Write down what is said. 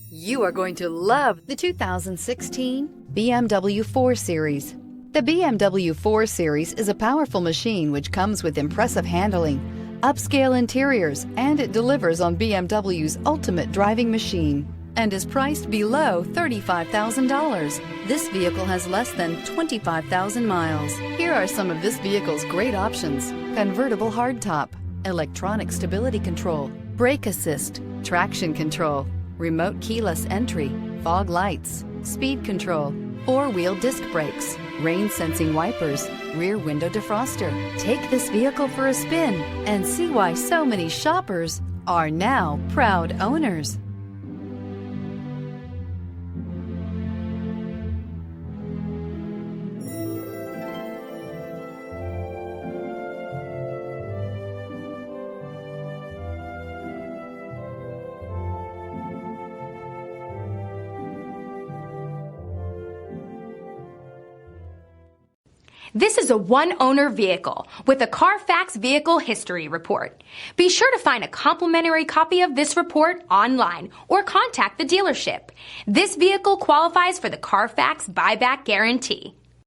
You are going to love the 2016 BMW 4 Series. The BMW 4 Series is a powerful machine which comes with impressive handling, upscale interiors, and it delivers on BMW's ultimate driving machine and is priced below $35,000. This vehicle has less than 25,000 miles. Here are some of this vehicle's great options: convertible hardtop, electronic stability control, brake assist, traction control, remote keyless entry, fog lights, speed control, four-wheel disc brakes, rain-sensing wipers, rear window defroster. Take this vehicle for a spin and see why so many shoppers are now proud owners. This is a one-owner vehicle with a Carfax Vehicle History Report. Be sure to find a complimentary copy of this report online or contact the dealership. This vehicle qualifies for the Carfax Buyback Guarantee.